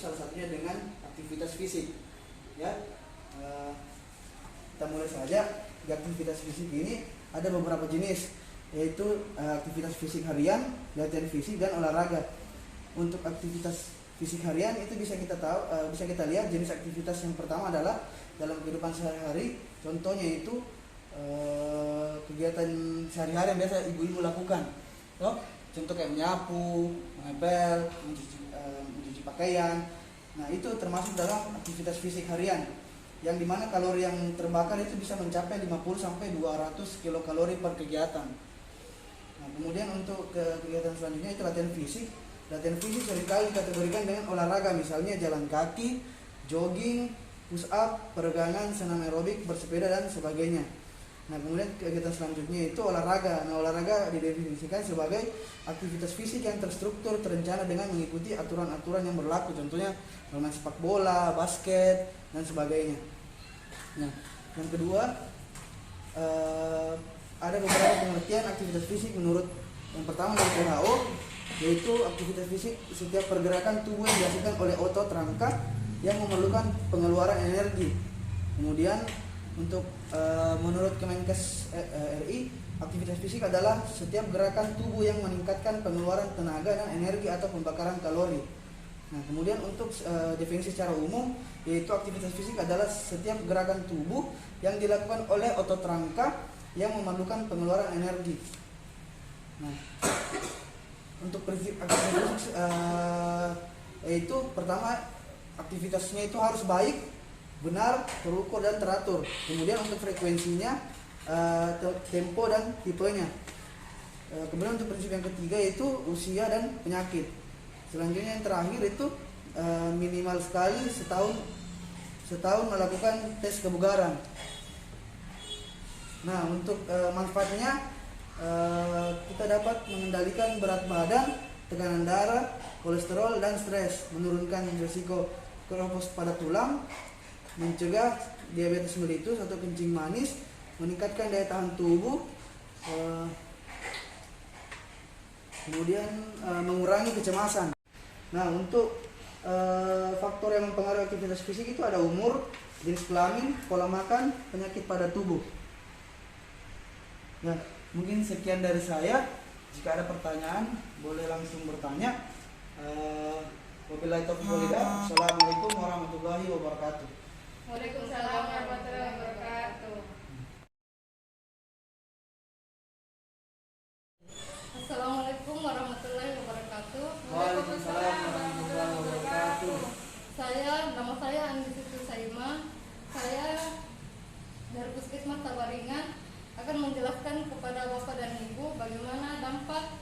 salah satunya dengan aktivitas fisik. Ya, kita mulai saja. Di aktivitas fisik ini ada beberapa jenis, yaitu aktivitas fisik harian, latihan fisik, dan olahraga. Untuk aktivitas fisik harian itu bisa kita lihat jenis aktivitas yang pertama adalah dalam kehidupan sehari-hari. Contohnya itu kegiatan sehari-hari yang biasa ibu-ibu lakukan. Contoh kayak menyapu, mengepel, mencuci pakaian. Nah, itu termasuk dalam aktivitas fisik harian, yang dimana kalori yang terbakar itu bisa mencapai 50-200 kilokalori per kegiatan. Nah, kemudian untuk kegiatan selanjutnya itu latihan fisik. Latihan fisik seringkali dikategorikan dengan olahraga, misalnya jalan kaki, jogging, push up, peregangan, senam aerobik, bersepeda, dan sebagainya. Nah, kemudian kegiatan selanjutnya itu olahraga. Nah, olahraga didefinisikan sebagai aktivitas fisik yang terstruktur, terencana dengan mengikuti aturan-aturan yang berlaku. Contohnya bermain sepak bola, basket, dan sebagainya. Nah, yang kedua, ada beberapa pengertian aktivitas fisik menurut yang pertama dari WHO, yaitu aktivitas fisik setiap pergerakan tubuh yang dihasilkan oleh otot rangka yang memerlukan pengeluaran energi. Kemudian untuk menurut Kemenkes RI, aktivitas fisik adalah setiap gerakan tubuh yang meningkatkan pengeluaran tenaga dan energi atau pembakaran kalori. Nah, kemudian untuk definisi secara umum, yaitu aktivitas fisik adalah setiap gerakan tubuh yang dilakukan oleh otot rangka yang memerlukan pengeluaran energi. Nah, untuk prinsip aktivitas fisik yaitu pertama, aktivitasnya itu harus baik, benar, terukur, dan teratur. Kemudian untuk frekuensinya, tempo, dan tipenya. Kemudian untuk prinsip yang ketiga yaitu usia dan penyakit. Selanjutnya yang terakhir itu minimal sekali setahun melakukan tes kebugaran. Nah, untuk manfaatnya, kita dapat mengendalikan berat badan, tekanan darah, kolesterol, dan stres, menurunkan risiko keropos pada tulang, mencegah diabetes melitus atau kencing manis, meningkatkan daya tahan tubuh, kemudian mengurangi kecemasan. Nah, untuk faktor yang mempengaruhi aktivitas fisik itu ada umur, jenis kelamin, pola makan, penyakit pada tubuh. Nah, mungkin sekian dari saya. Jika ada pertanyaan, boleh langsung bertanya. Wabillahi taufiq wal hidayah. Assalamualaikum warahmatullahi wabarakatuh. Waalaikumsalam warahmatullahi wabarakatuh. Assalamualaikum warahmatullahi wabarakatuh. Waalaikumsalam warahmatullahi wabarakatuh. Nama saya Andi Siti Saima. Saya dari Puskesmas Tabaringan akan menjelaskan kepada Bapak dan Ibu bagaimana dampak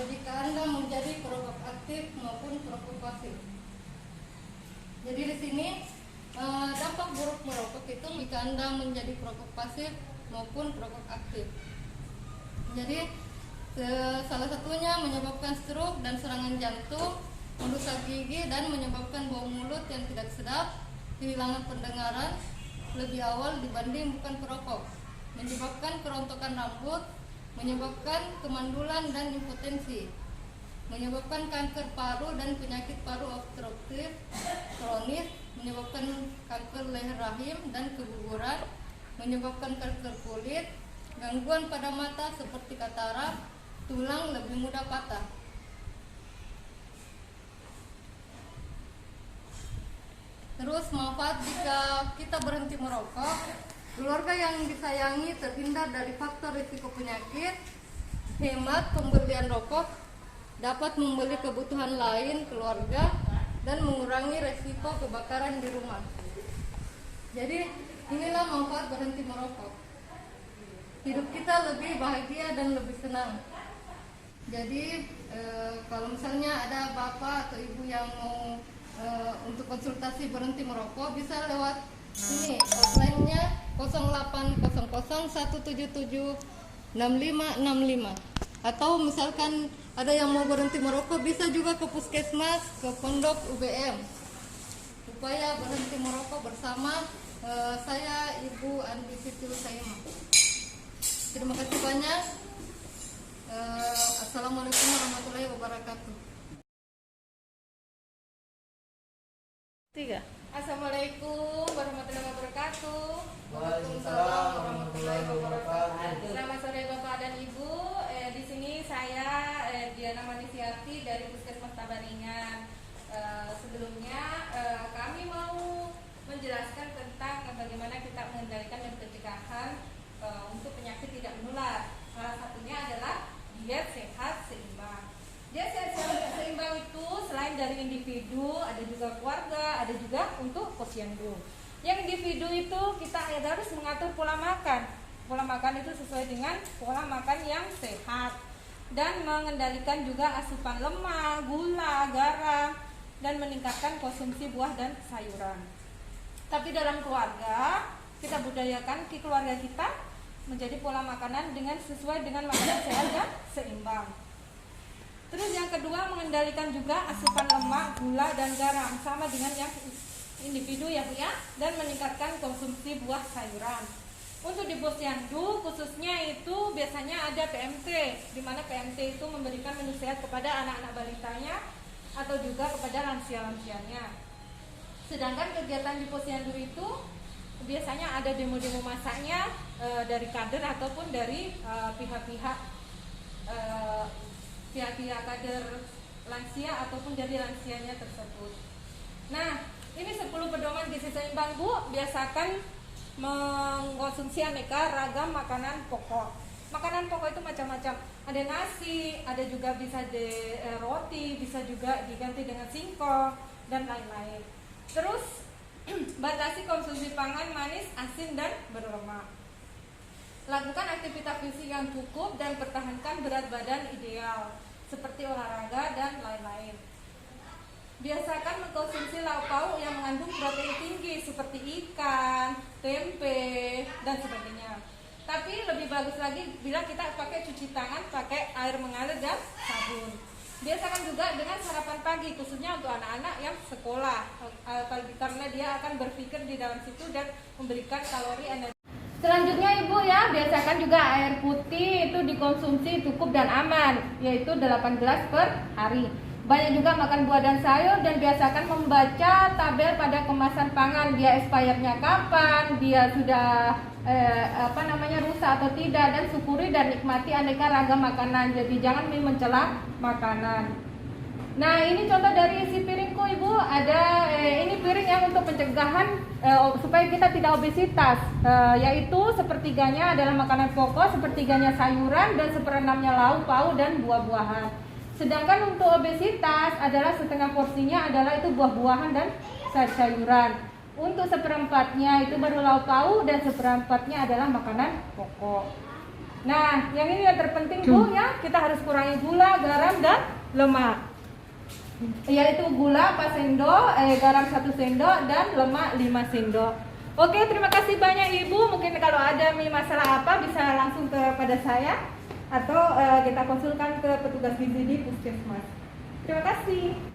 jika Anda menjadi perokok aktif maupun perokok pasif. Jadi di sini dampak buruk merokok itu jika Anda menjadi perokok pasif maupun perokok aktif. Jadi salah satunya menyebabkan stroke dan serangan jantung, merusak gigi, dan menyebabkan bau mulut yang tidak sedap, kehilangan pendengaran lebih awal dibanding bukan perokok, menyebabkan kerontokan rambut, menyebabkan kemandulan dan impotensi, menyebabkan kanker paru dan penyakit paru obstruktif kronis, menyebabkan kanker leher rahim dan keguguran, menyebabkan kanker kulit, gangguan pada mata seperti katarak, tulang lebih mudah patah. Terus manfaat jika kita berhenti merokok, keluarga yang disayangi terhindar dari faktor risiko penyakit, hemat pembelian rokok, dapat membeli kebutuhan lain keluarga, dan mengurangi risiko kebakaran di rumah. Jadi inilah manfaat berhenti merokok. Hidup kita lebih bahagia dan lebih senang. Jadi kalau misalnya ada bapak atau ibu yang mau untuk konsultasi berhenti merokok, bisa lewat ini hotline-nya 0801776565. Atau misalkan ada yang mau berhenti merokok, bisa juga ke puskesmas, ke pondok UBM, supaya berhenti merokok bersama saya Ibu Andi Siti Saima. Terima kasih banyak. Assalamualaikum warahmatullahi wabarakatuh. Tiga. Assalamualaikum warahmatullahi wabarakatuh. Waalaikumsalam warahmatullahi wabarakatuh. Selamat sore Bapak dan Ibu. Di sini saya Diana Manisiati dari Puskesmas Tabaringan. Sebelumnya kami mau menjelaskan tentang bagaimana kita mengendalikan dan pencegahan untuk penyakit tidak menular. Salah satunya adalah diet sehat seimbang. Diet sehat seimbang itu selain dari individu, ada juga keluarga, ada juga untuk posyandu. Yang individu itu kita harus mengatur pola makan. Pola makan itu sesuai dengan pola makan yang sehat dan mengendalikan juga asupan lemak, gula, garam, dan meningkatkan konsumsi buah dan sayuran. Tapi dalam keluarga, kita budayakan di keluarga kita menjadi pola makanan dengan sesuai dengan makanan sehat dan seimbang. Terus yang kedua, mengendalikan juga asupan lemak, gula, dan garam sama dengan yang individu ya Bu ya, dan meningkatkan konsumsi buah sayuran. Untuk di posyandu khususnya itu biasanya ada PMT, di mana PMT itu memberikan menu sehat kepada anak-anak balitanya atau juga kepada lansia-lansianya. Sedangkan kegiatan di posyandu itu biasanya ada demo-demo masaknya dari kader ataupun dari pihak-pihak kader lansia ataupun dari lansianya tersebut. Nah, ini 10 pedoman gizi seimbang Bu. Biasakan mengkonsumsi aneka ragam makanan pokok. Makanan pokok itu macam-macam. Ada nasi, ada juga bisa roti, bisa juga diganti dengan singkong dan lain-lain. Terus batasi konsumsi pangan manis, asin dan berlemak. Lakukan aktivitas fisik yang cukup dan pertahankan berat badan ideal seperti olahraga dan lain-lain. Biasakan mengkonsumsi lauk pauk yang mengandung protein tinggi seperti ikan, tempe, dan sebagainya. Tapi lebih bagus lagi bila kita pakai cuci tangan, pakai air mengalir dan sabun. Biasakan juga dengan sarapan pagi, khususnya untuk anak-anak yang sekolah, karena dia akan berpikir di dalam situ dan memberikan kalori energi. Selanjutnya Ibu ya, biasakan juga air putih itu dikonsumsi cukup dan aman, yaitu 8 gelas per hari. Banyak juga makan buah dan sayur dan biasakan membaca tabel pada kemasan pangan, dia expirednya kapan, dia sudah rusak atau tidak, dan syukuri dan nikmati aneka ragam makanan. Jadi jangan mencela makanan. Nah, ini contoh dari isi piringku Ibu. Ada ini piring yang untuk pencegahan supaya kita tidak obesitas, yaitu sepertiganya adalah makanan pokok, sepertiganya sayuran, dan seperenamnya lauk pauk dan buah-buahan. Sedangkan untuk obesitas adalah setengah porsinya adalah itu buah-buahan dan sayuran. Untuk seperempatnya itu baru lauk pauk dan seperempatnya adalah makanan pokok. Nah, yang ini yang terpenting Bu ya, kita harus kurangi gula, garam, dan lemak. Yaitu gula 4 sendok, garam 1 sendok, dan lemak 5 sendok. Oke, terima kasih banyak Ibu. Mungkin kalau ada masalah apa bisa langsung kepada saya atau kita konsulkan ke petugas gizi di puskesmas. Terima kasih.